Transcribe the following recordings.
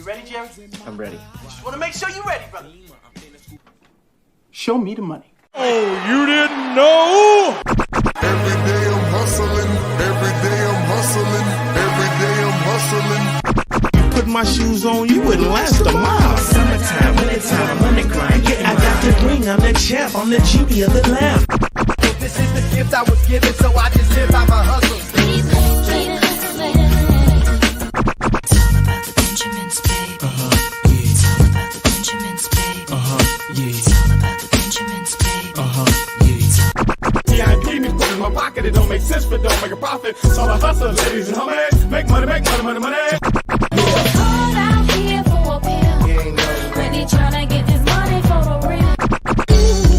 ready, Jerry? I'm ready. Just want to make sure you're ready, brother. Show me the money. Oh, you didn't know? Every day I'm hustling. Every day I'm hustling. Every day I'm hustling. You put my shoes on, you wouldn't last a mile. Summertime, wintertime, on the grind. Yeah, I got the ring, I'm the champ, I'm the genie of the lamp. This is the gift I was given, so I just live by my hustle. My pocket, it don't make sense, but don't make a profit. So I hustle, ladies and homies. Make money, money. Called out here for a pill. Really tryna get this money for the real.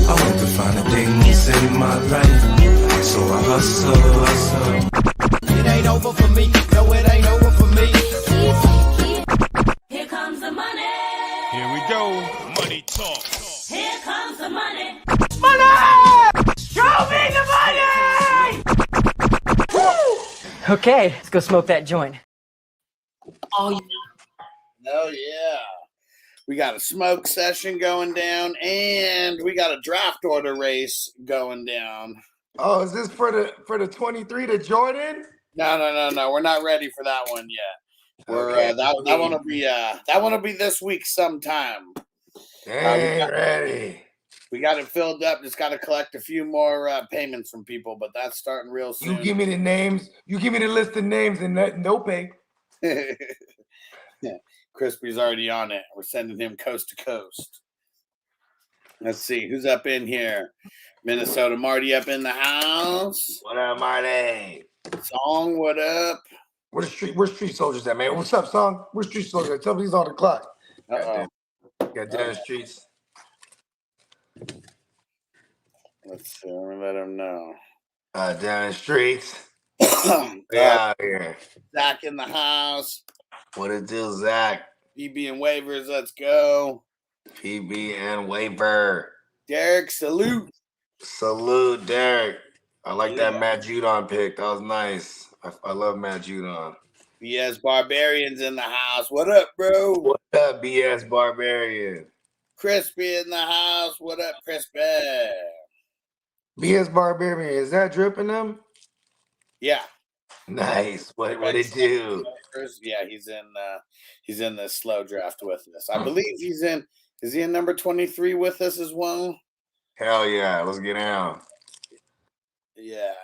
I want to find the things in my life, so I hustle. It ain't over for me. No, it ain't over for me. Here comes the money. Here we go. Money talk. Here comes the money. Show me the money! Okay, let's go smoke that joint. Oh yeah. We got a smoke session going down, and we got a draft order race going down. Oh, is this for the 23 to Jordan? No. We're not ready for that one yet. We're Okay. that one will be this week sometime. Ready. We got it filled up. Just got to collect a few more payments from people, but that's starting real soon. You give me the names. You give me the list of names and no pay. Yeah. Crispy's already on it. We're sending him coast to coast. Let's see who's up in here. Minnesota Marty up in the house. What up, Marty? Song, what up? Where's Street Soldiers at, man? What's up, Song? Where's Street Soldiers at? Tell me he's on the clock. Uh-oh. Got down the streets. Let's see. Let me let him know. Down the streets. Yeah. Here. Zach in the house. What it do, Zach? PB and waivers. Let's go. PB and waiver. Derek, salute. Salute, Derek. I like that Matt Judon pick. That was nice. I love Matt Judon. BS Barbarians in the house. What up, bro? What up, BS Barbarian? Crispy in the house. What up, Crispy? BS Barbarian, is that dripping them? Yeah. Nice. What it do? Yeah, he's in the slow draft with us. I believe he's in. Is he in number 23 with us as well? Hell yeah. Let's get down. Yeah.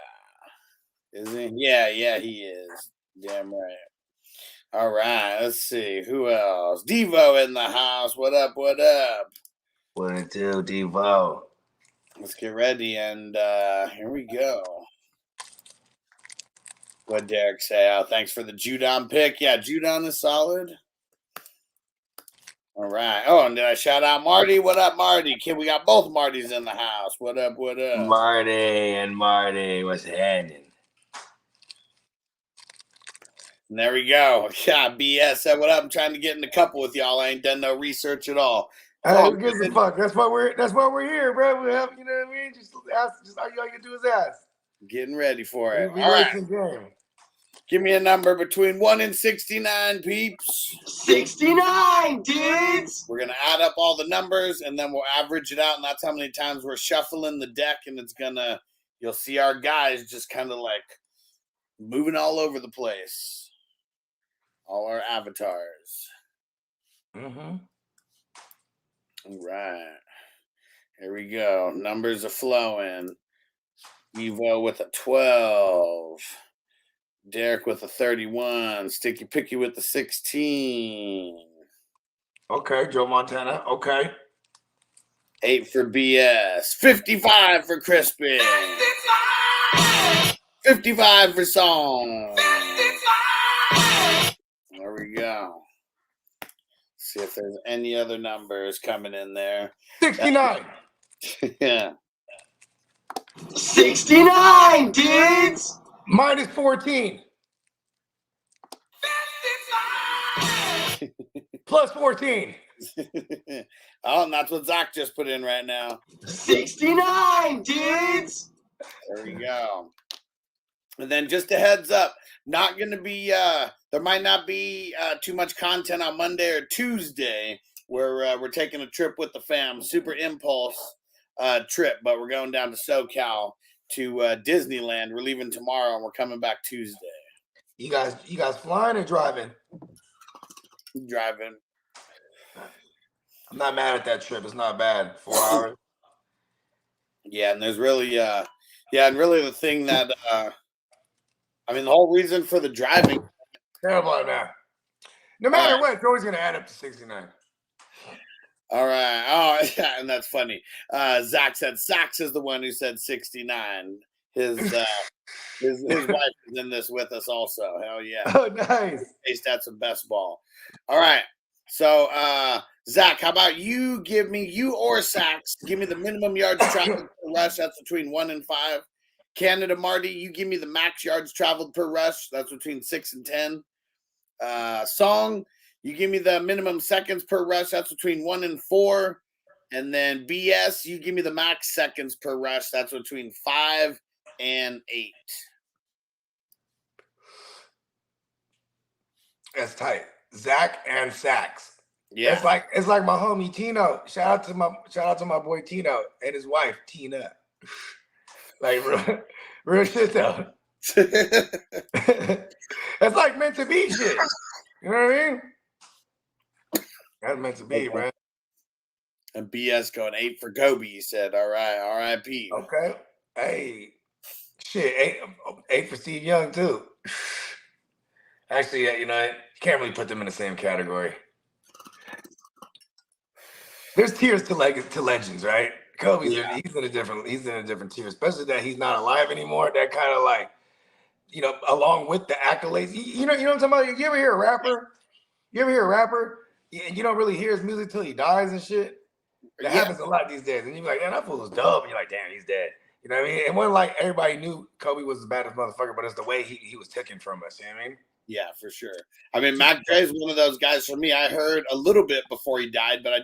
Is he? Yeah, he is. Damn right. All right, let's see. Who else? Devo in the house. What up? What it do, Devo? Let's get ready, and here we go. What'd Derek say? Oh, thanks for the Judon pick. Yeah, Judon is solid. All right. Oh, and did I shout out Marty? What up, Marty? Kid, we got both Martys in the house. What up? Marty, what's happening? And there we go. Yeah, BS said, what up? I'm trying to get in a couple with y'all. I ain't done no research at all. Hey, who gives a fuck? That's why we're here, bro. We have, you know what I mean? Just all you can do is ask. Getting ready for it. We All right. game. Give me a number between 1 and 69, peeps. 69, dudes. We're going to add up all the numbers, and then we'll average it out, and that's how many times we're shuffling the deck, and you'll see our guys just kind of like moving all over the place. All our avatars. Mm-hmm. All right. Here we go. Numbers are flowing. Evo with a 12. Derek with a 31. Sticky Picky with the 16. Okay, Joe Montana. Okay. 8 for BS. 55 for Crispin. 55 for Song. 55. There we go. See if there's any other numbers coming in there. 69. Yeah. 69, dudes. Minus 14. 55. Plus 14. Oh, and that's what Zach just put in right now. 69, dudes. There we go. And then just a heads up, not going to be, there might not be too much content on Monday or Tuesday where we're taking a trip with the fam, super impulse trip, but we're going down to SoCal to Disneyland. We're leaving tomorrow and we're coming back Tuesday. You guys flying or driving? Driving. I'm not mad at that trip. It's not bad. 4 hours. Yeah, and there's really, and really the thing that, I mean, the whole reason for the driving. Terrible at that. No matter what, it's always going to add up to 69. All right. Oh, yeah, and that's funny. Zach said Sax is the one who said 69. His wife is in this with us also. Hell yeah. Oh, nice. That's some best ball. All right. So, Zach, how about you or Sax, give me the minimum yards traveled per rush. That's between 1 and 5. Canada Marty, you give me the max yards traveled per rush. That's between 6 and 10. Song, you give me the minimum seconds per rush. That's between 1 and 4. And then BS, you give me the max seconds per rush. That's between 5 and 8. That's tight. Zach and Sax. Yeah, it's like my homie Tino. Shout out to my boy Tino and his wife Tina. Like real shit though. It's like meant to be shit. You know what I mean? That's meant to be, man. And BS going 8 for Kobe. He said, "All right, R.I.P." Okay. Hey, shit, 8 for Steve Young too. Actually, you can't really put them in the same category. There's tiers to legends, right? Kobe's he's in a different tier, especially that he's not alive anymore. That kind of like, along with the accolades. You know what I'm talking about? You ever hear a rapper? And you don't really hear his music till he dies and shit. That happens a lot these days. And you're like, damn, that fool was dope. And you're like, damn, he's dead. You know what I mean? And when like everybody knew Kobe was the baddest motherfucker, but it's the way he was taken from us. You know what I mean? Yeah, for sure. I mean, Mac Dre is one of those guys for me. I heard a little bit before he died, but I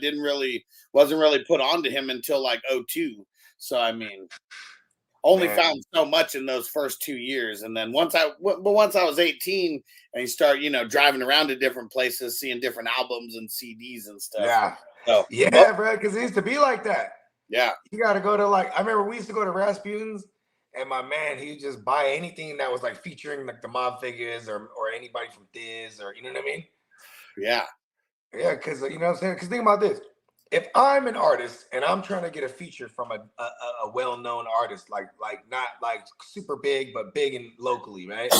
wasn't really put on to him until like 2002. So, I mean, only found so much in those first 2 years. And then once I was 18 and you start, driving around to different places, seeing different albums and CDs and stuff. Yeah. So, bro, because it used to be like that. Yeah. You got to go to I remember we used to go to Rasputin's. And my man, he'd just buy anything that was like featuring like the mob figures or anybody from Thiz or you know what I mean? Yeah. Yeah, because you know what I'm saying? Because think about this. If I'm an artist and I'm trying to get a feature from a well-known artist, like not like super big, but big and locally, right?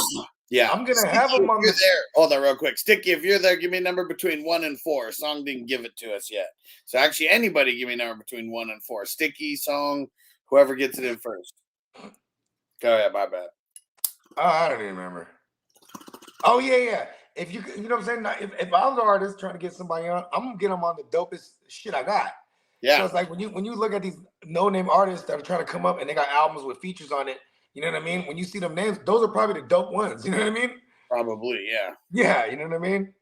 Yeah. I'm gonna have them on there. Hold on real quick. Sticky, if you're there, give me a number between 1 and 4. Song didn't give it to us yet. So actually anybody give me a number between 1 and 4. Sticky, Song, whoever gets it in first. Go ahead, my bad. Oh, I don't even remember. Oh, yeah. If you know what I'm saying? If I was an artist trying to get somebody on, I'm going to get them on the dopest shit I got. Yeah. So it's like when you look at these no-name artists that are trying to come up and they got albums with features on it, you know what I mean? When you see them names, those are probably the dope ones. You know what I mean? Probably, yeah. Yeah, you know what I mean?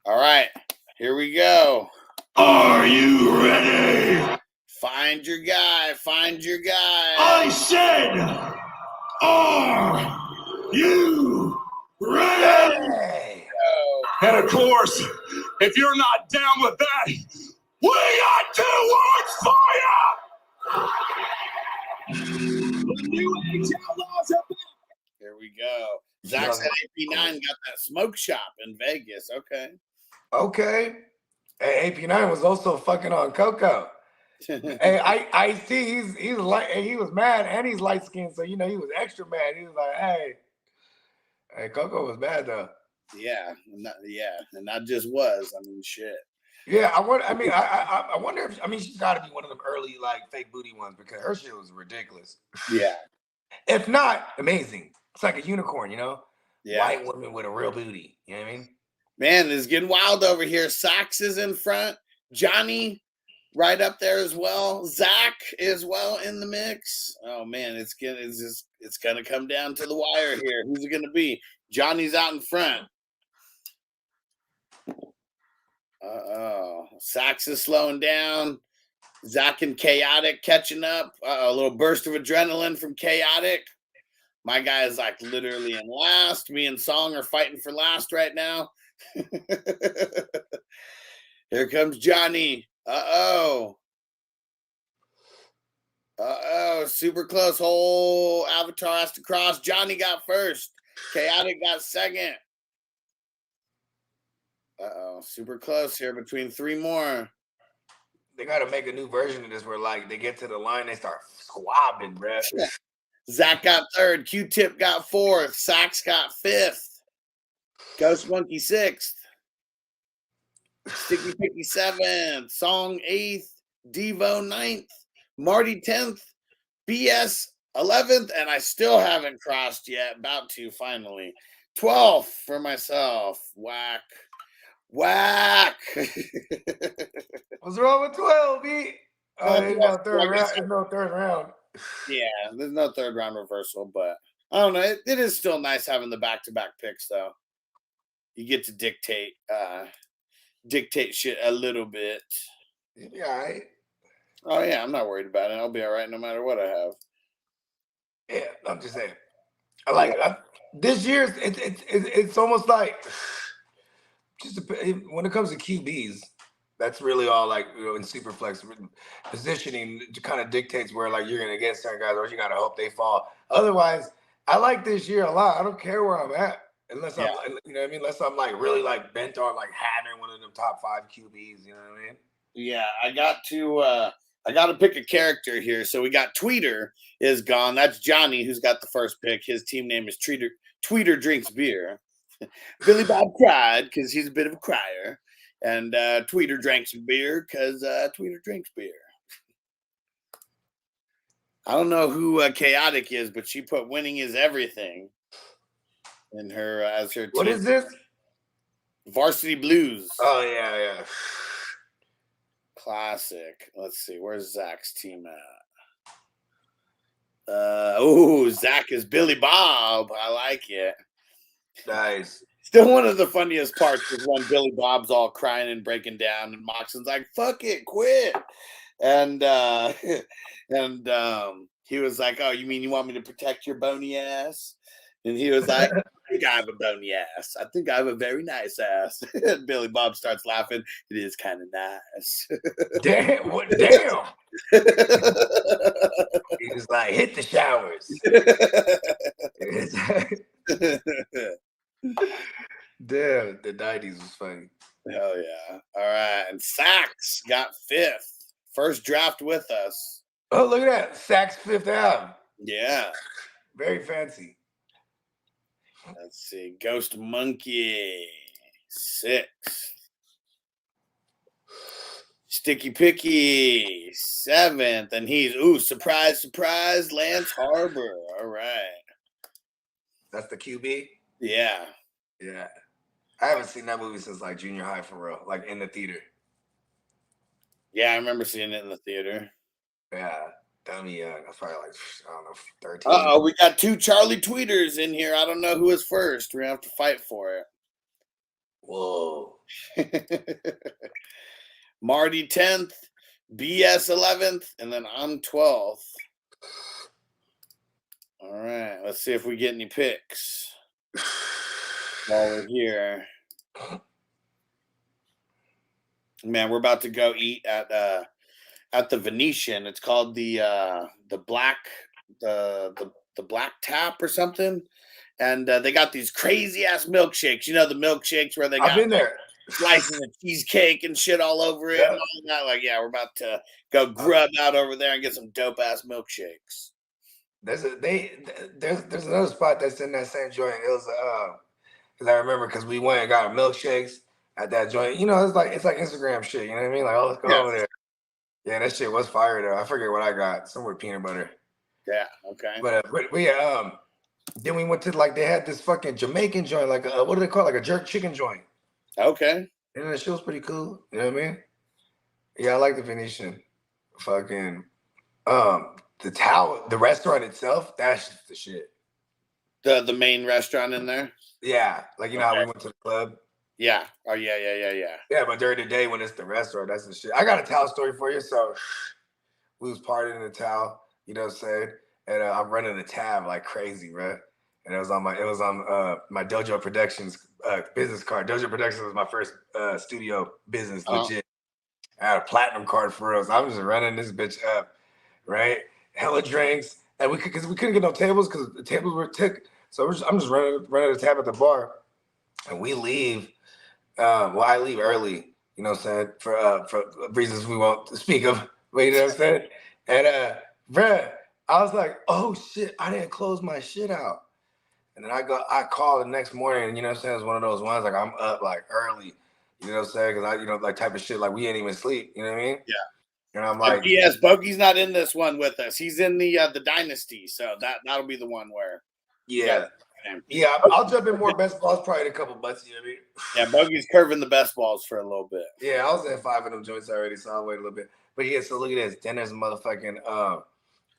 All right. Here we go. Are you ready? Find your guy. I said, are you ready? And of course, if you're not down with that, we got 2 words for you. The New Age Outlaws are back. Here we go. Zach said AP9 got that smoke shop in Vegas. Okay. Hey, AP9 was also fucking on Coco. Hey, I see he's like he was mad and he's light skinned, so he was extra mad. He was like, hey, Coco was bad though. Yeah, and not just was. I mean, shit. Yeah, I wonder if she's got to be one of them early like fake booty ones because her shit was ridiculous. Yeah. If not, amazing. It's like a unicorn, Yeah. White woman with a real booty. You know what I mean? Man, it's getting wild over here. Sax is in front. Johnny right up there as well. Zach as well in the mix. Oh man, it's gonna come down to the wire here. Who's it gonna be? Johnny's out in front. Sax is slowing down. Zach and Chaotic catching up. A little burst of adrenaline from Chaotic. My guy is like literally in last. Me and Song are fighting for last right now. Here comes Johnny. Uh-oh. Super close. Whole Avatar has to cross. Johnny got first. Chaotic got second. Super close here between three more. They got to make a new version of this where, like, they get to the line, they start squabbing, bruh. Zach got third. Q-Tip got fourth. Sax got fifth. Ghost Monkey sixth. Sticky Picky seventh. Song eighth. Devo ninth. Marty 10th. BS 11th. And I still haven't crossed yet. About to finally. 12th for myself. Whack. What's wrong with 12, B? Oh, there's no third round. There's no third round. Yeah, there's no third round reversal, but I don't know. It is still nice having the back-to-back picks, though. You get to dictate shit a little bit. Yeah, all right. Oh yeah, I'm not worried about it. I'll be all right no matter what I have. Yeah, I'm just saying. I like it. This year's it's almost like just when it comes to QBs, that's really all, like, you know, in Superflex positioning kind of dictates where, like, you're gonna get certain guys, or you gotta hope they fall. Otherwise, I like this year a lot. I don't care where I'm at, unless I'm, you know what I mean, unless I'm like really like bent on like having one of them top 5 QBs. You know what I mean? Yeah, I got to pick a character here. So we got Tweeter is gone. That's Johnny who's got the first pick. His team name is Tweeter drinks beer. Billy Bob cried because he's a bit of a crier. And Tweeter drank some beer because Tweeter drinks beer. I don't know who Chaotic is, but she put winning is everything in her as her team. What is this? Varsity Blues. Oh, yeah. Classic. Let's see. Where's Zach's team at? Zach is Billy Bob. I like it. Nice. Still one of the funniest parts is when Billy Bob's all crying and breaking down, and Moxon's like, "Fuck it, quit." And he was like, "Oh, you mean you want me to protect your bony ass?" And he was like, "I think I have a bony ass. I think I have a very nice ass." And Billy Bob starts laughing. It is kind of nice. Damn. Damn. He was like, hit the showers. Damn, the 90s was funny. Hell yeah. All right. And Sax got 5th. First draft with us. Oh, look at that. Sax 5th album. Yeah. Very fancy. Let's see. Ghost Monkey 6th. Sticky Picky 7th. And he's, surprise, Lance Harbor. All right. That's the QB? Yeah. Yeah. I haven't seen that movie since like junior high for real, like in the theater. Yeah, I remember seeing it in the theater. Yeah. Dummy young. I was probably like, I don't know, 13. We got 2 Charlie Tweeters in here. I don't know who is first. We're going to have to fight for it. Whoa. Marty 10th, BS 11th, and then I'm 12th. All right, let's see if we get any picks while we're here. Man, we're about to go eat at the Venetian. It's called the Black Tap or something, and they got these crazy ass milkshakes. You know the milkshakes where they got I've been there. slices of cheesecake and shit all over it. Yeah. And all that. Like, yeah, we're about to go grub out over there and get some dope ass milkshakes. There's another spot that's in that same joint. It was because I remember because we went and got milkshakes at that joint. You know, it's like Instagram shit. You know what I mean? Like, oh, let's go over there. Yeah, that shit was fire though. I forget what I got. Somewhere peanut butter. Yeah. Okay. But then we went to like they had this fucking Jamaican joint, like what do they call it? Like a jerk chicken joint. Okay. And the shit was pretty cool. You know what I mean? Yeah, I like the Venetian. Fucking the tower, the restaurant itself, that's just the shit. The main restaurant in there? Yeah. Like you know how we went to the club? Yeah. Oh yeah. Yeah, but during the day when it's the restaurant, that's the shit. I got a towel story for you. So we was partying in the towel, you know what I'm saying? and I'm running the tab like crazy, bro. And it was on my Dojo Productions business card. Dojo Productions was my first studio business, legit. I had a platinum card for us. I was just running this bitch up, right? Hella drinks, and we couldn't get no tables because the tables were took. So I'm just running the tab at the bar, and we leave. Well, I leave early, you know what I'm saying, for reasons we won't speak of. But you know what I'm saying? And bruh, I was like, oh shit, I didn't close my shit out. And then I called the next morning, and you know what I'm saying, it's one of those ones like I'm up like early, you know what I'm saying, because I, you know, like type of shit like we ain't even sleep, you know what I mean? Yeah. And I'm like, yes, Bogey's not in this one with us. He's in the Dynasty, so that'll be the one where. Yeah, I'll jump in more best balls probably in a couple months, you know what I mean? Yeah, Bogey's curving the best balls for a little bit. Yeah, I was at 5 of them joints already, so I'll wait a little bit. But yeah, so look at this. Then there's a motherfucking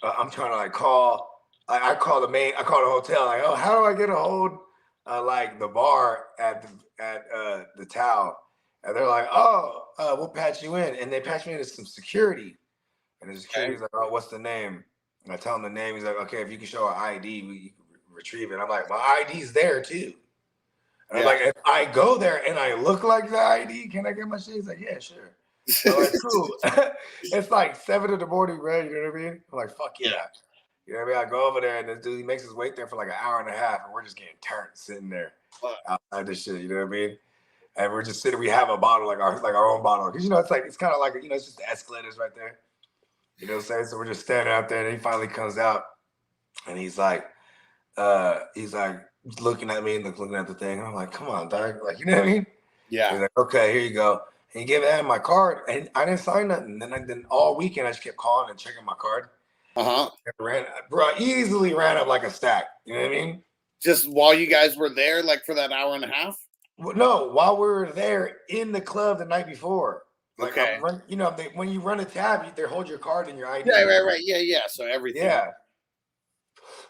I'm trying to like call. I call the hotel. Like, oh, how do I get a hold like the bar at the Tao? And they're like, oh, we'll patch you in. And they patch me into some security. And the security's like, oh, what's the name? And I tell him the name. He's like, okay, if you can show an ID, we can retrieve it. I'm like, my ID's there too. And I'm like, if I go there and I look like the ID, can I get my shit? He's like, yeah, sure. I'm like, cool. It's like 7 in the morning, bro. You know what I mean? I'm like, fuck yeah. You know what I mean? I go over there and this dude, he makes us wait there for like an hour and a half, and we're just getting turned sitting there outside this shit. You know what I mean? And we're just sitting. We have a bottle, like our own bottle, because you know it's kind of like it's just the escalators right there. You know what I'm saying? So we're just standing out there, and he finally comes out, and he's like looking at me and looking at the thing. And I'm like, come on, dog. Like, you know what I mean? Yeah. He's like, okay, here you go. And he gave him my card, and I didn't sign nothing. And then all weekend I just kept calling and checking my card. Easily ran up like a stack. You know what I mean? Just while you guys were there, like for that hour and a half? Well, no, while we were there in the club the night before. Like, okay. When you run a tab, they hold your card and your ID. Yeah, right. Yeah. So everything. Yeah.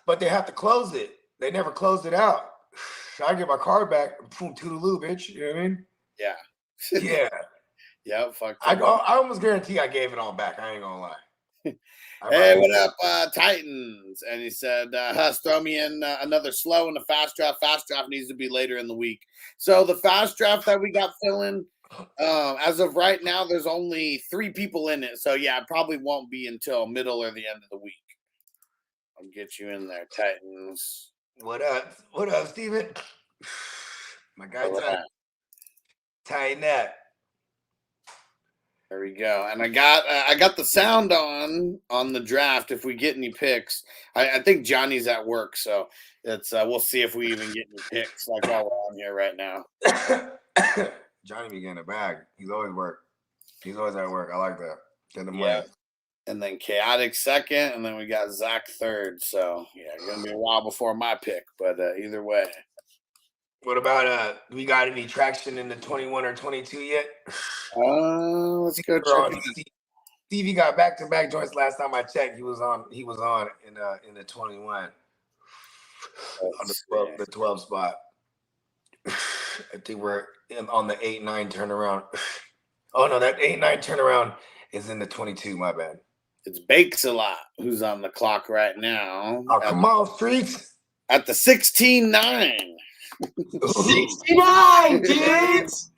But they have to close it. They never closed it out. I get my card back. Boom, toodaloo, bitch. You know what I mean? Yeah. Yeah. Yeah, fuck. I almost guarantee I gave it all back. I ain't gonna lie. Hey, what up, Titans? And he said, Huss, throw me in another slow in the fast draft. Fast draft needs to be later in the week. So the fast draft that we got filling, as of right now, there's only 3 people in it. So yeah, it probably won't be until middle or the end of the week. I'll get you in there, Titans. What up? What up, Steven? My guy, tighten up. There we go. And I got the sound on the draft. If we get any picks, I think Johnny's at work, so it's we'll see if we even get any picks like while we're on here right now. Johnny be getting a bag. He's always work. He's always at work. I like that. Get the money. And then Chaotic second, and then we got Zach third. So yeah, gonna be a while before my pick, but either way. What about we got any traction in the 21 or 22 yet? Let's go check. Stevie got back-to-back joints last time I checked. He was on in the 21 on the 12 spot. I think we're on the 8-9 turnaround. Oh no, that 8-9 turnaround is in the 22. My bad. It's Bakes a Lot who's on the clock right now. Oh, come on, Streets. At the 16-9. 69, kids.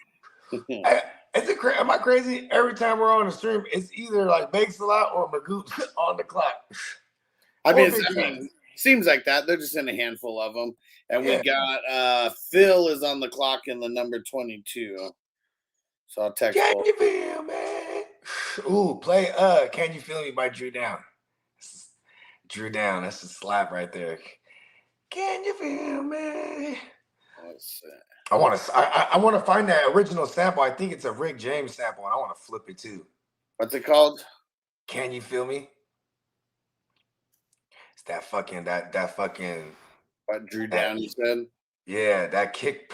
Am I crazy? Every time we're on the stream, it's either like Bakes a Lot or Magoo on the clock. I mean, seems like that. They're just in a handful of them. And we got Phil is on the clock in the number 22. So I'll text. Can you feel me? Ooh, play Can You Feel Me by Drew Down. Drew Down, that's a slap right there. Can you feel me? I want to find that original sample. I think it's a Rick James sample, and I want to flip it too. What's it called? Can You Feel Me? It's that fucking what Drew Down, you said? Yeah, that kick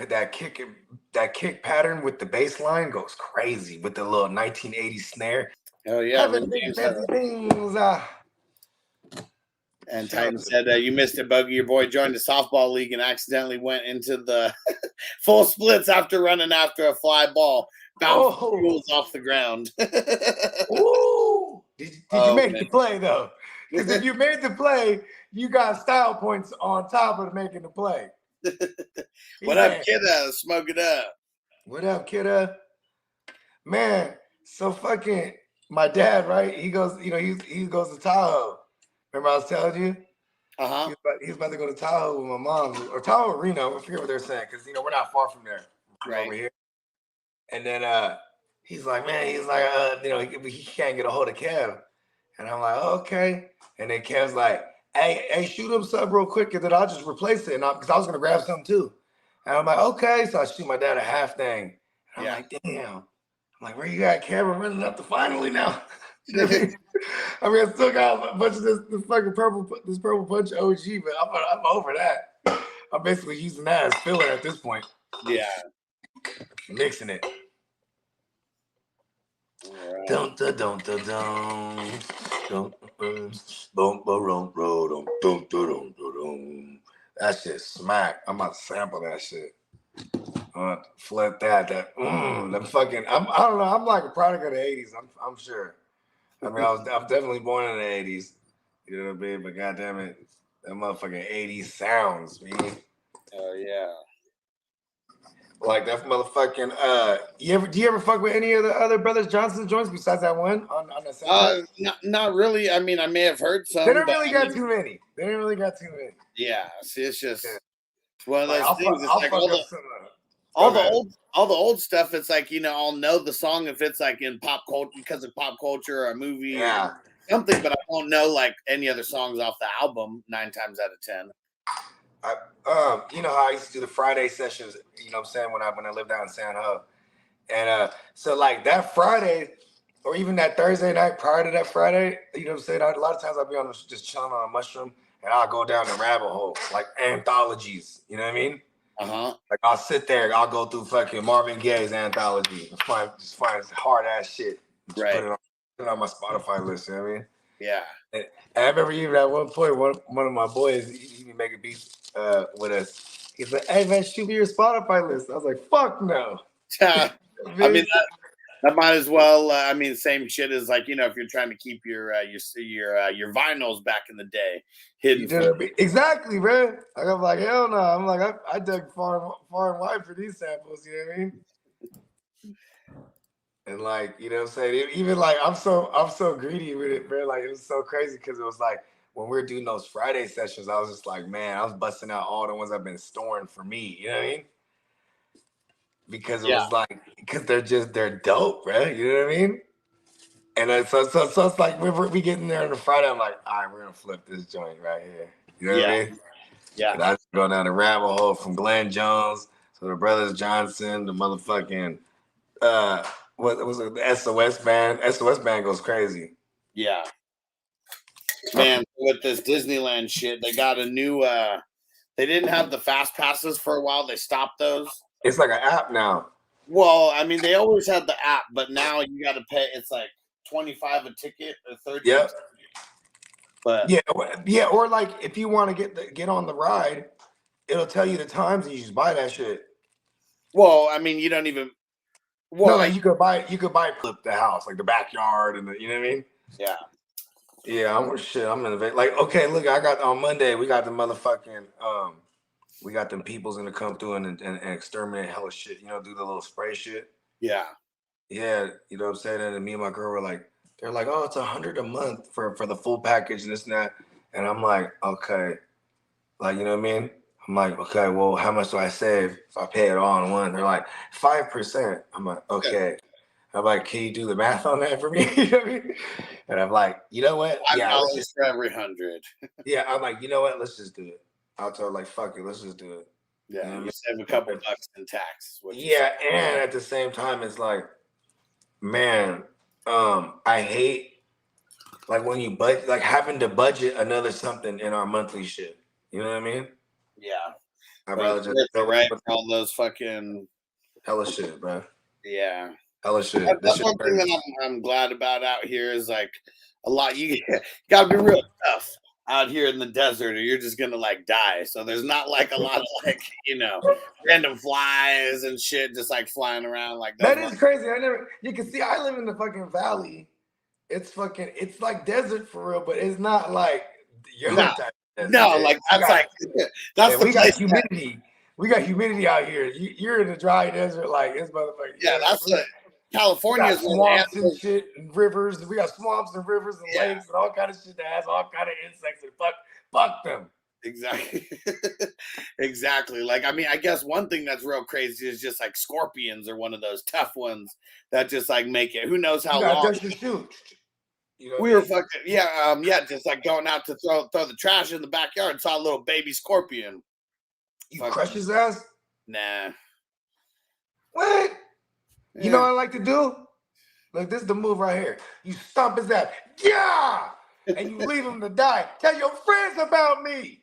pattern with the bass line goes crazy with the little 1980s snare. Oh yeah. And Titan said, you missed it, Buggy. Your boy joined the softball league and accidentally went into the full splits after running after a fly ball. Bounced rules off the ground. Ooh. Did you make the play, though? Because if you made the play, you got style points on top of making the play. What up, kidda? Smoke it up. What up, kidda? Man, so fucking my dad, right? He goes, he goes to Tahoe. Remember I was telling you? Uh-huh. He's about to go to Tahoe with my mom, or Tahoe or Reno. I forget what they're saying, because we're not far from there, right over here. And then he's like, man, he can't get a hold of Kev. And I'm like, oh, okay. And then Kev's like, hey, shoot him sub real quick, and then I'll just replace it. And because I was gonna grab something too. And I'm like, okay. So I shoot my dad a half thing. And I'm like, damn. I'm like, where you at, Kev? I'm running up to finally now. I mean, I still got a bunch of this fucking purple punch OG, but I'm over that. I'm basically using that as filler at this point. Yeah. Mixing it. Right. Don't. That shit smack. I'm about to sample that shit. Flip that. Them fucking. I don't know. I'm like a product of the '80s. I'm sure. I mean, I'm definitely born in the '80s. You know what I mean? But goddamn it, that motherfucking '80s sounds, man. Oh yeah. Like that motherfucking. Do you ever fuck with any of the other Brothers Johnson joints besides that one on the soundtrack? Not really. I mean, I may have heard some. They don't really got too many. Yeah. See, it's just one of those I'll things. It's like all the old stuff. It's like, I'll know the song if it's like in pop culture, because of pop culture or a movie or something, but I won't know like any other songs off the album 9 times out of 10. You know how I used to do the Friday sessions, you know what I'm saying, when I lived out in San Ho. And so like that Friday or even that Thursday night prior to that Friday, you know what I'm saying, a lot of times I'll be just chilling on a mushroom and I'll go down the rabbit hole, like anthologies, you know what I mean? Like I'll sit there, I'll go through fucking Marvin Gaye's anthology, just find hard ass shit, right? Put it on my Spotify list. You know what I mean? Yeah. And I remember even at one point, one of my boys, he making beats with us. He's like, "Hey man, shoot me your Spotify list." I was like, "Fuck no." I mean, that might as well. I mean, same shit as like, if you're trying to keep your vinyls back in the day hidden. Exactly, bro. Like, I'm like, hell no. I'm like, I dug far and wide for these samples. You know what I mean? And like, you know what I'm saying? Even like, I'm so greedy with it, bro. Like, it was so crazy because it was like when we were doing those Friday sessions, I was just like, man, I was busting out all the ones I've been storing for me. You know what I mean? Because it was like, because they're dope, bro. You know what I mean? And so it's like we getting there on the Friday. I'm like, all right, we're gonna flip this joint right here. You know what I mean? Yeah. And I just go down the rabbit hole from Glenn Jones to the Brothers Johnson, the motherfucking what was it? The SOS band. SOS band goes crazy. Yeah. Man, with this Disneyland shit, they got a new they didn't have the fast passes for a while. They stopped those. It's like an app now. Well, I mean, they always had the app, but now you got to pay. It's like $25 a ticket or $30. Yep. But yeah. Or like if you want to get on the ride, it'll tell you the times and you just buy that shit. Well, I mean, you don't even. Well, no, like you could buy flip the house, like the backyard and you know what I mean? Yeah. Yeah, I'm in like, okay, look, I got on Monday, we got the motherfucking we got them peoples in to come through and exterminate hella shit, do the little spray shit. Yeah. Yeah, you know what I'm saying? And me and my girl were like, they're like, oh, it's $100 a month for the full package and this and that. And I'm like, okay. Like, you know what I mean? I'm like, okay, well, how much do I save if I pay it all in one? They're like, 5%. I'm like, okay. I'm like, can you do the math on that for me? You know what I mean? And I'm like, you know what? $5 for every 100. Yeah, I'm like, you know what? Let's just do it. I'll tell her, like, fuck it, let's just do it. Yeah, you save a couple bucks in tax. Yeah, and at the same time, it's like, man, I hate like when you like having to budget another something in our monthly shit. You know what I mean? Yeah. I'd rather just right for all those fucking hella shit, bro. Yeah. Hella shit. That's one thing that I'm glad about out here is like a lot. You gotta be real tough out here in the desert, or you're just gonna like die. So there's not like a lot of like random flies and shit just like flying around like that is crazy. You can see I live in the fucking valley, It's fucking. It's like desert for real, but it's not like your No, type of desert. no, like that's like that's Yeah, the we got place. humidity. We got humidity out here. You're in a dry desert, like this motherfucker. Yeah, that's we, the we California got is where the swamps and animals. shit and rivers. We got swamps and rivers and Yeah. lakes and all kind of shit that has all kind of insects and fuck them. Exactly. Exactly. Like, I mean, I guess one thing that's real crazy is just like scorpions are one of those tough ones that just like make it. Who knows how You gotta long? dust your shoes. You know, We were fucking yeah, just like going out to throw the trash in the backyard and saw a little baby scorpion. you Fuck. crush his ass. Nah. What? Yeah. You know what I like to do? Like this is the move right here. You stomp his ass. Yeah. And you leave him to die. Tell your friends about me.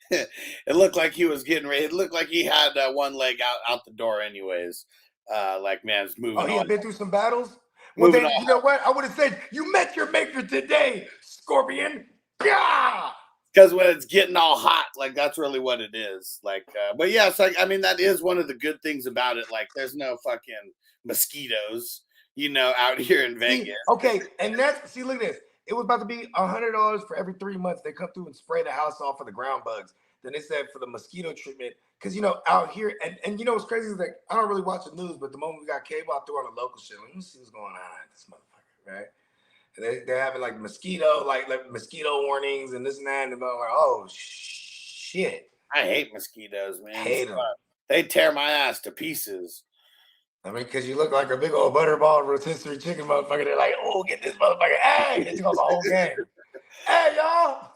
It looked like he was getting ready. It looked like he had one leg out the door, anyways. Like, man, it's moving Oh, he on. had been through some battles? Well, Moving then, on. you know what? I would have said, you met your maker today, Scorpion. Yeah. Because when it's getting all hot, like that's really what it is. Like, but yeah, it's like, I mean, that is one of the good things about it. Like, there's no fucking mosquitoes, you know, out here in Vegas. Okay, and that's, see, look at this. It was about to be $100 for every 3 months. They come through and spray the house off for the ground bugs. Then they said for the mosquito treatment, because, you know, out here, and you know what's crazy is that I don't really watch the news, but the moment we got cable, I threw on the local shit. Let me see what's going on at this motherfucker, right? And they're having like mosquito warnings and this and that, and they're like, oh shit. I hate mosquitoes, man. Hate them. They tear my ass to pieces. I mean, because you look like a big old butterball rotisserie chicken motherfucker. They're like, oh, get this motherfucker. Hey, they took off the whole game. Hey, y'all.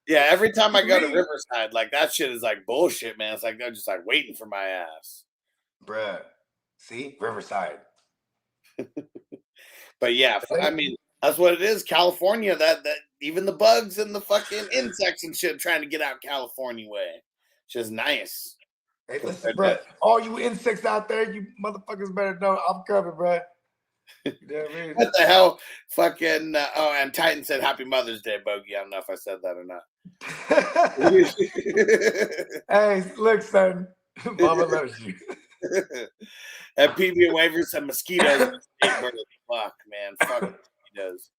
Yeah, every time I go to Riverside, like that shit is like bullshit, man. It's like they're just like waiting for my ass. Bruh. See? Riverside. But yeah, I mean, that's what it is. California, that even the bugs and the fucking insects and shit trying to get out California way. It's just nice. Hey, listen, bro. All you insects out there, you motherfuckers better know I'm coming, bro. You know what I mean? What the hell? Fucking and Titan said Happy Mother's Day, Bogey. I don't know if I said that or not. Hey, look, son. Mama loves you. And PB Waver said mosquitoes. Fuck, man. Fuck mosquitoes.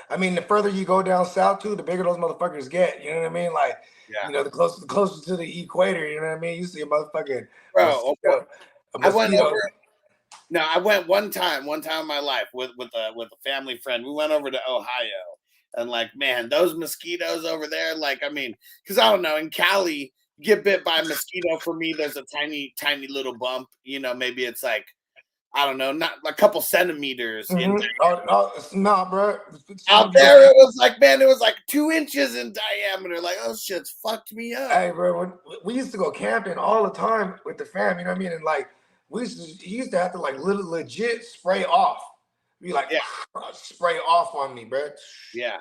I mean, the further you go down south too, the bigger those motherfuckers get. You know what I mean? Like, yeah. You know, the closer to the equator, you know what I mean? You see a motherfucking mosquito. I went over. No, I went one time in my life with a family friend. We went over to Ohio, and like, man, those mosquitoes over there. Like, I mean, because I don't know, in Cali, get bit by a mosquito. For me, there's a tiny little bump. You know, maybe it's like, I don't know, not a couple centimeters. Mm-hmm. Nah, bro. Out there, it was like, man, it was like 2 inches in diameter. Like, oh, shit's fucked me up. Hey, bro, we used to go camping all the time with the fam. You know what I mean? And like, he used to have to like legit spray off. Be like, spray off on me, bro. Yeah.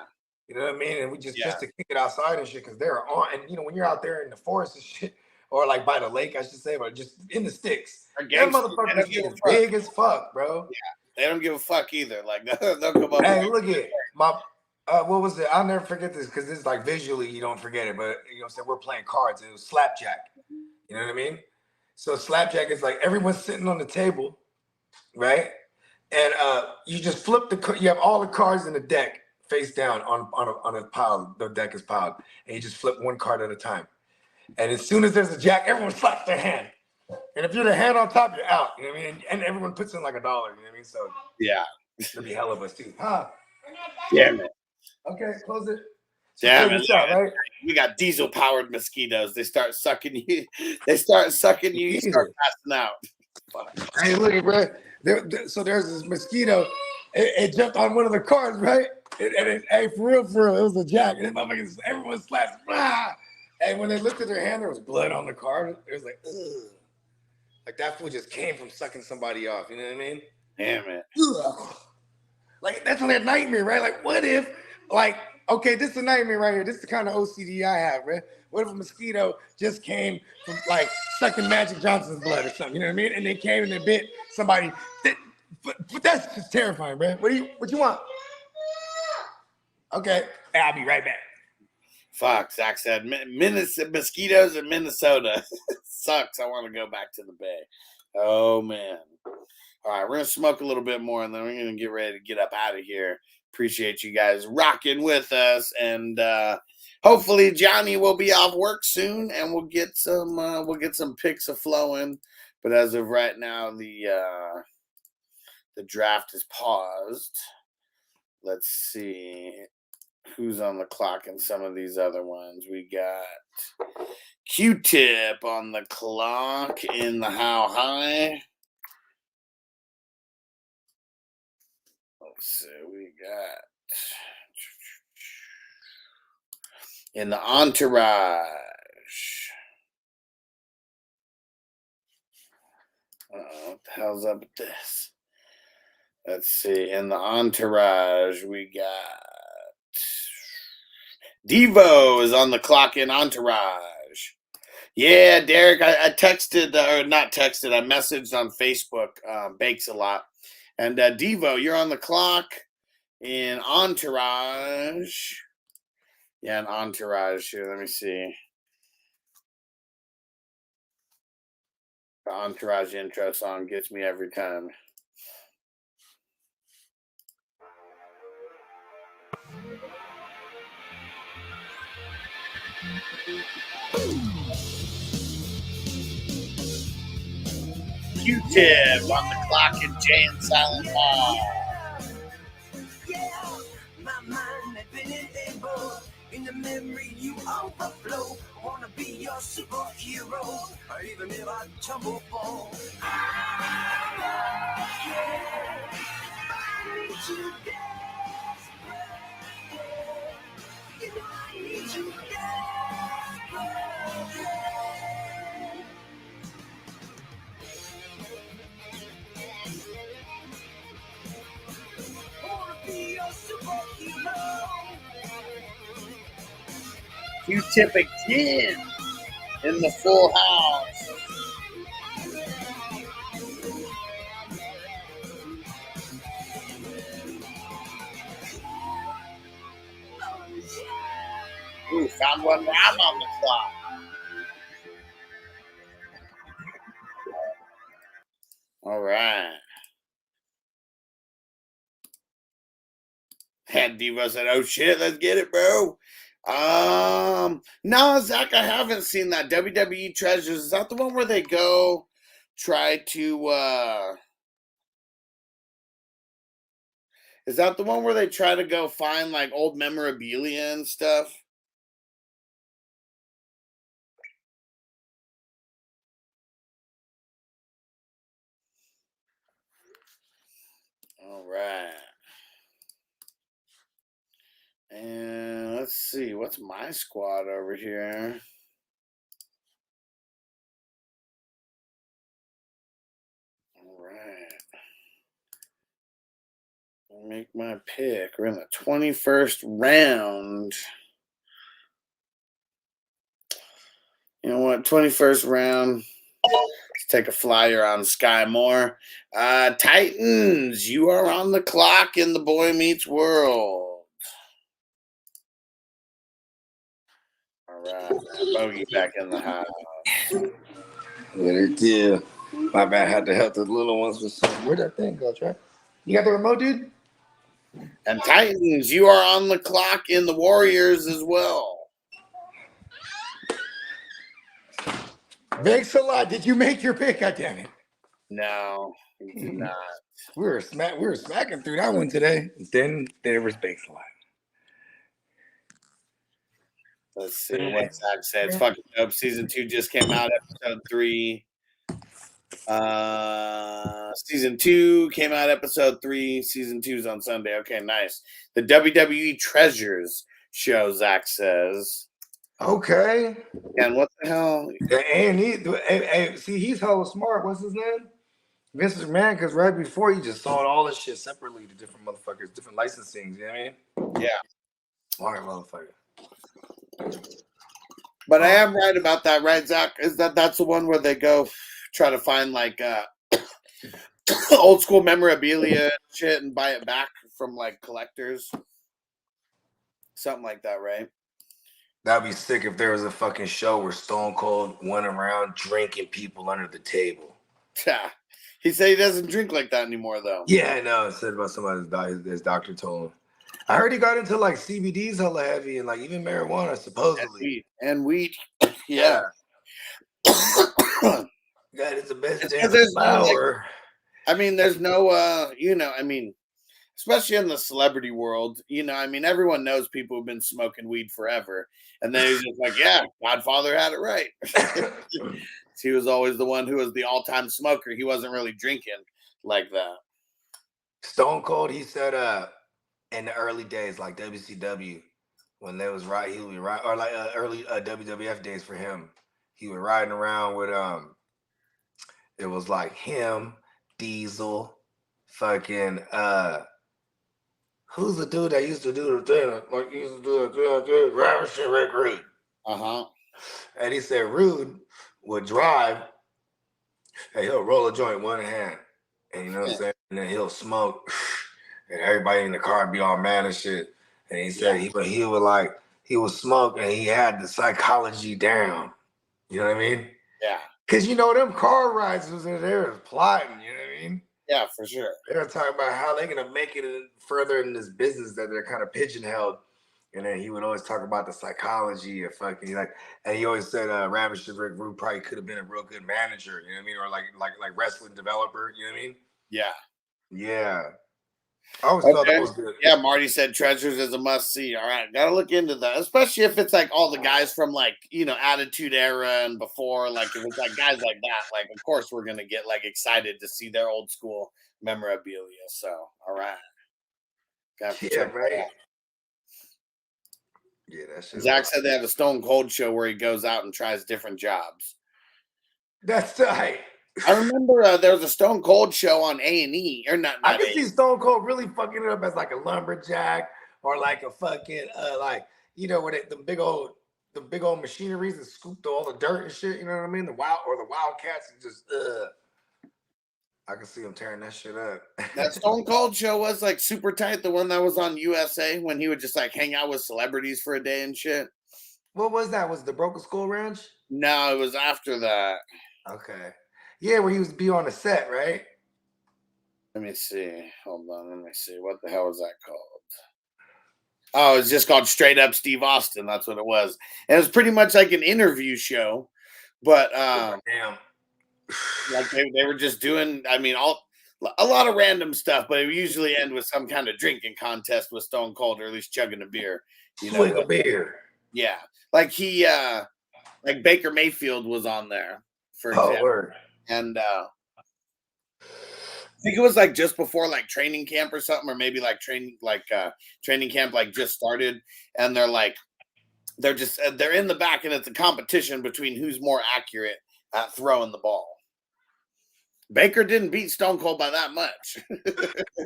You know what I mean? And we just to kick it outside and shit, because they're on. And you know, when you're out there in the forest and shit, or like by the lake, I should say, but just in the sticks. Them motherfuckers get big as fuck, bro. Yeah, they don't give a fuck either. Like, they'll come up. Hey, look at my what was it? I'll never forget this because this is like visually you don't forget it, but you know what I'm saying? We're playing cards and it was slapjack. You know what I mean? So slapjack is like everyone's sitting on the table, right? And you just flip you have all the cards in the deck face down on a pile. The deck is piled, and you just flip one card at a time. And as soon as there's a jack, everyone slaps their hand. And if you're the hand on top, you're out. You know what I mean? And everyone puts in like $1. You know what I mean? So yeah, there'll be hell of us too. Huh? Yeah, man. Okay, close it. Yeah, man. Right? We got diesel powered mosquitoes. They start sucking you. You start passing out. Hey, look, bro. So there's this mosquito. It jumped on one of the cards, right? Hey, for real, it was a jack. And everyone slaps. Blah! And when they looked at their hand, there was blood on the card. It was like, ugh. Like that fool just came from sucking somebody off. You know what I mean? Damn it. Ugh. Like, that's a nightmare, right? Like, what if, like, okay, this is a nightmare right here. This is the kind of OCD I have, right? What if a mosquito just came from, like, sucking Magic Johnson's blood or something? You know what I mean? And they came and they bit somebody. But that's just terrifying, man. What you want? Okay, I'll be right back. Fuck, Zach said, mosquitoes in Minnesota. Sucks. I want to go back to the Bay. Oh, man. All right, we're going to smoke a little bit more, and then we're going to get ready to get up out of here. Appreciate you guys rocking with us, and hopefully Johnny will be off work soon, and we'll get some picks of flowing. But as of right now, the draft is paused. Let's see who's on the clock in some of these other ones. We got Q-Tip on the clock in the How High. Let's see, we got in the Entourage. What the hell's up with this? Let's see, in the Entourage, we got Devo is on the clock in Entourage. Yeah, Derek, I texted, or not texted, I messaged on Facebook, Bakes a lot. And Devo, you're on the clock in Entourage. Yeah, an Entourage here. Let me see. The Entourage intro song gets me every time. Q-Tip on the clock in Jay and Silent Bob. My mind has been enabled. In the memory you overflow. Wanna be your superhero. Or even if I tumble fall. I need you desperate. You know I need you desperate. Q-Tip again in the Full House. Ooh, found one where I'm on the clock. All right. And Devo said, "Oh shit, let's get it, bro." No, Zach, I haven't seen that. WWE Treasures, is that the one where they go try to is that the one where they try to go find like old memorabilia and stuff? All right. And let's see, what's my squad over here? All right. I'll make my pick. We're in the 21st round. You know what? 21st round. Let's take a flyer on Sky Moore. Titans, you are on the clock in the Boy Meets World. All right. Bogey back in the house. What it do? My bad, had to help the little ones with something. Where'd that thing go, Trey? You got the remote, dude? And Titans, you are on the clock in the Warriors as well. Thanks a lot. Did you make your pick? God damn it. No, he did not. We were smacking through that one today. Then there was Bakes a lot. Let's see what Zach said. It's fucking dope. Season 2 just came out, episode 3. Season 2 came out, episode 3. Season 2 is on Sunday. Okay, nice. The WWE Treasures show, Zach says. Okay. And what the hell? And see, he's hella smart. What's his name? Vince McMahon, because right before he just sold all this shit separately to different motherfuckers, different licensings, you know what I mean? Yeah. Smart motherfucker. But I am right about that, right, Zach? Is that's the one where they go try to find like old school memorabilia and shit and buy it back from like collectors? Something like that, right? That'd be sick if there was a fucking show where Stone Cold went around drinking people under the table. He said he doesn't drink like that anymore, though. Yeah, I know. It said about his doctor told him. I heard he got into like CBDs hella heavy and like even marijuana supposedly. And weed. Yeah. God, it's the best damn flower. I mean, there's no, you know, I mean, especially in the celebrity world, you know, I mean, everyone knows people who've been smoking weed forever. And then he's just like, yeah, Godfather had it right. He was always the one who was the all-time smoker. He wasn't really drinking like that. Stone Cold, he said, in the early days, like WCW, when they was right, he would be right, or like early WWF days for him. He was riding around with it was like him, Diesel, fucking who's the dude that used to do the thing? Like used to do the thing, Ravishing Rick Rude. And he said Rude would drive, and he'll roll a joint one hand, and you know what I'm saying, and then he'll smoke, and everybody in the car would be all mad and shit. And he said he would smoke, and he had the psychology down. You know what I mean? Yeah. Because you know them car rides was in there plotting. You know what I mean? Yeah, for sure. They're talking about how they're gonna make it further in this business that they're kind of pigeonholed. And then he would always talk about the psychology of fucking and he always said Ravishing Rick Rude probably could have been a real good manager, you know what I mean, or like wrestling developer, you know what I mean? Yeah. Yeah. I always thought that was good. Yeah, Marty said Treasures is a must see. All right, gotta look into that, especially if it's like all the guys from like, you know, Attitude Era and before. Like if it's like guys like that, like of course we're gonna get like excited to see their old school memorabilia. So all right, right. Yeah, that's Zach said they have a Stone Cold show where he goes out and tries different jobs. That's tight. I remember there was a Stone Cold show on A&E, or not. I can see Stone Cold really fucking it up as like a lumberjack or like a fucking like, you know, where the big old machineries that scooped all the dirt and shit. You know what I mean? The Wildcats and just I can see him tearing that shit up. That Stone Cold show was like super tight. The one that was on USA when he would just like hang out with celebrities for a day and shit. What was that? Was it the Broken Skull Ranch? No, it was after that. Okay. Yeah, where he was be on the set, right? Let me see. Hold on. Let me see. What the hell was that called? Oh, it's just called Straight Up Steve Austin. That's what it was. And it was pretty much like an interview show, but damn. Like they were just doing. I mean, a lot of random stuff, but it would usually end with some kind of drinking contest with Stone Cold, or at least chugging a beer. You know, a beer. Yeah, like he, like Baker Mayfield was on there for example. Word. And I think it was like just before like training camp or something, or maybe like training camp like just started, and they're in the back, and it's a competition between who's more accurate at throwing the ball. Baker didn't beat Stone Cold by that much.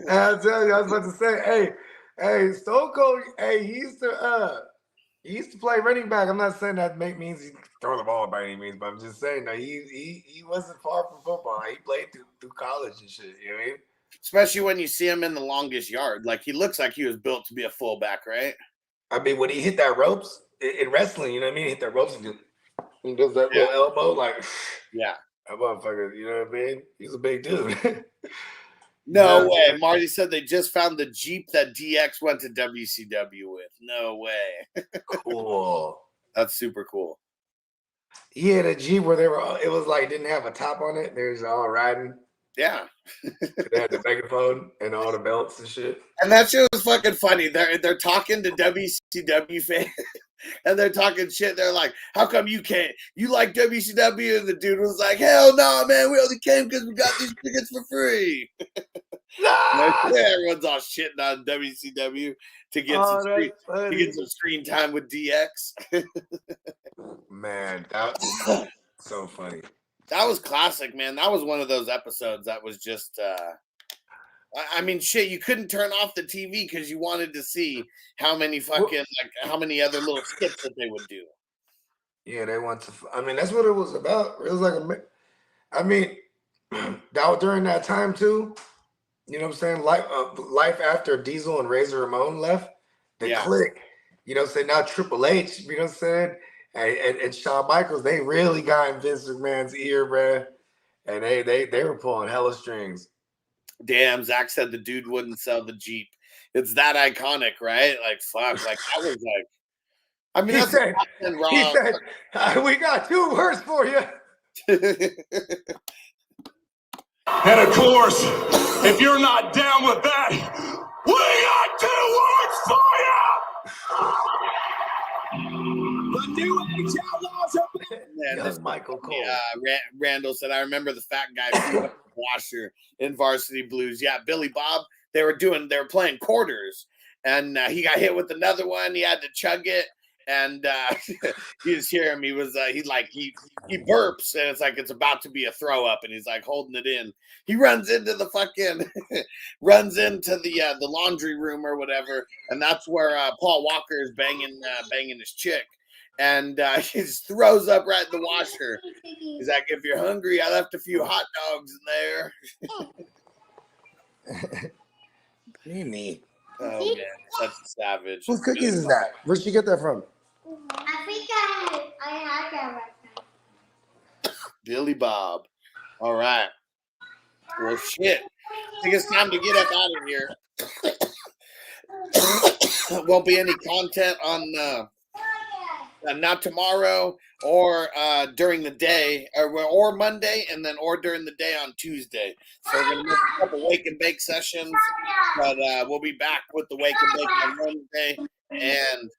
I'll tell you, I was about to say, hey, Stone Cold, he used to play running back. I'm not saying that means he can throw the ball by any means, but I'm just saying that he wasn't far from football. He played through college and shit. You know what I mean? Especially when you see him in the longest yard, like he looks like he was built to be a fullback, right? I mean, when he hit that ropes in wrestling, you know what I mean? He hit that ropes and he does that little elbow, like yeah, that motherfucker. You know what I mean? He's a big dude. No way. Marty said they just found the Jeep that DX went to WCW with. No way. Cool. That's super cool. Yeah, the Jeep where it was like didn't have a top on it. They was all riding. Yeah. They had the megaphone and all the belts and shit. And that shit was fucking funny. They're talking to WCW fans and they're talking shit. They're like, how come you can't? You like WCW? And the dude was like, hell no, man. We only came because we got these tickets for free. Everyone's all shitting on WCW to get some screen time with DX. Man, that was so funny. That was classic, man. That was one of those episodes that was just I mean, shit, you couldn't turn off the TV because you wanted to see how many other little skits that they would do. Yeah, they want to. I mean, that's what it was about. It was like that during that time too. You know what I'm saying? Life after Diesel and Razor Ramon left, they click. You know what I'm saying? Now Triple H, you know what I'm saying? And Shawn Michaels, they really got in Vince McMahon's ear, bruh. And they were pulling hella strings. Damn, Zach said the dude wouldn't sell the Jeep. It's that iconic, right? Like, fuck. Like, that was like, I mean, He said, we got 2 words for you. And of course, if you're not down with that, we got 2 words for you. The new age outlaws are back. Yeah, this Michael Cole. Randall said, I remember the fat guy who washer in Varsity Blues. Yeah, Billy Bob. They were playing quarters, and he got hit with another one. He had to chug it, and you just hear him. He burps, and it's like it's about to be a throw up, and he's like holding it in. He runs into the laundry room or whatever, and that's where Paul Walker is banging his chick. And he just throws up right in the washer. He's like, if you're hungry, I left a few hot dogs in there. Mimi. Oh, man. Such a savage. Whose cookies is that? Where'd she get that from? I think I had that right now. Billy Bob. All right. Well, shit. I think it's time to get up out of here. Won't be any content on... not tomorrow or during the day or Monday or during the day on Tuesday. So we're going to make a couple wake and bake sessions, but we'll be back with the wake and bake on Wednesday. And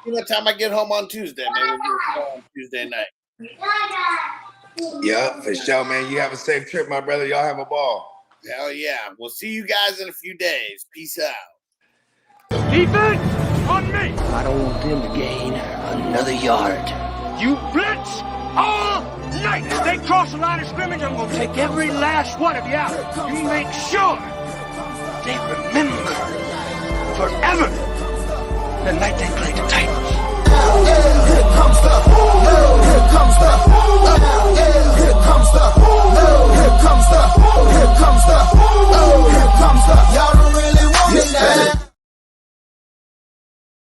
by the time I get home on Tuesday, maybe we'll do a show on Tuesday night. Yeah, for sure, man. You have a safe trip, my brother. Y'all have a ball. Hell yeah. We'll see you guys in a few days. Peace out. Defense on me. I don't want them to gain another yard. You blitz all night. If they cross the line of scrimmage, I'm going to take every last one of you out. You make sure they remember forever the night they played the Titans. Here comes the, here comes the, here comes the, here comes the, here comes the, here comes the.